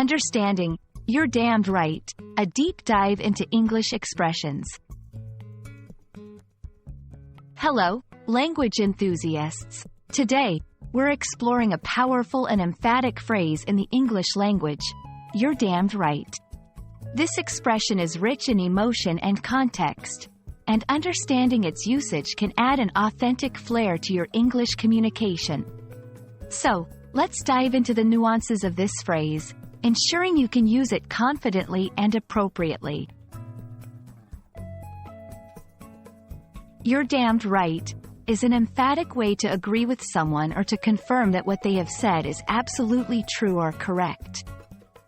Understanding You're Damned Right, a deep dive into English expressions. Hello, language enthusiasts. Today, we're exploring a powerful and emphatic phrase in the English language, "You're damned right." This expression is rich in emotion and context, and understanding its usage can add an authentic flair to your English communication. So, let's dive into the nuances of this phrase, ensuring you can use it confidently and appropriately. "You're damned right" is an emphatic way to agree with someone or to confirm that what they have said is absolutely true or correct.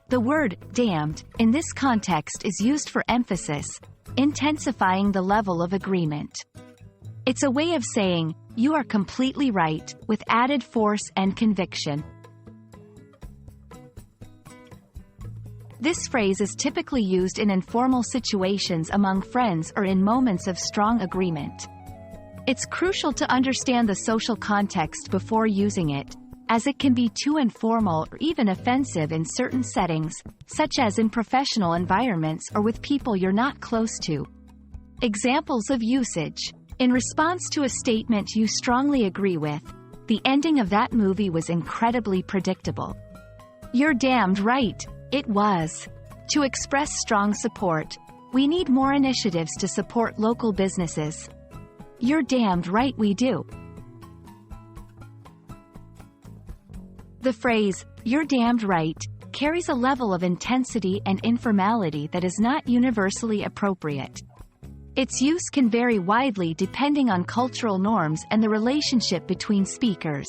The word damned in this context is used for emphasis, intensifying the level of agreement. It's a way of saying, "You are completely right," with added force and conviction. This phrase is typically used in informal situations among friends or in moments of strong agreement. It's crucial to understand the social context before using it, as it can be too informal or even offensive in certain settings, such as in professional environments or with people you're not close to. Examples of usage. In response to a statement you strongly agree with, "The ending of that movie was incredibly predictable." "You're damned right, it was." To express strong support, "We need more initiatives to support local businesses." "You're damned right we do." The phrase, "You're damned right," carries a level of intensity and informality that is not universally appropriate. Its use can vary widely depending on cultural norms and the relationship between speakers.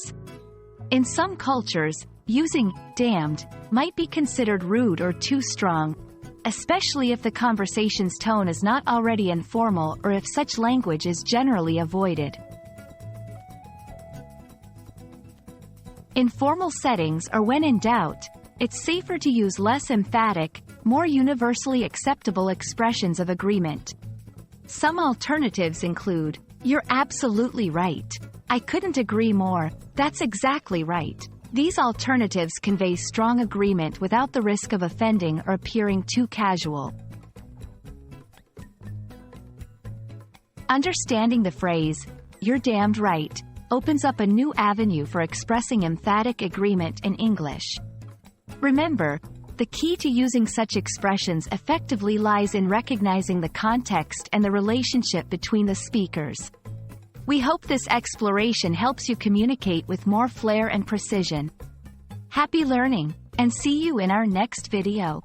In some cultures, using "damned" might be considered rude or too strong, especially if the conversation's tone is not already informal or if such language is generally avoided. In formal settings or when in doubt, it's safer to use less emphatic, more universally acceptable expressions of agreement. Some alternatives include, "You're absolutely right. I couldn't agree more. That's exactly right." These alternatives convey strong agreement without the risk of offending or appearing too casual. Understanding the phrase, "You're damned right," opens up a new avenue for expressing emphatic agreement in English. Remember, the key to using such expressions effectively lies in recognizing the context and the relationship between the speakers. We hope this exploration helps you communicate with more flair and precision. Happy learning, and see you in our next video.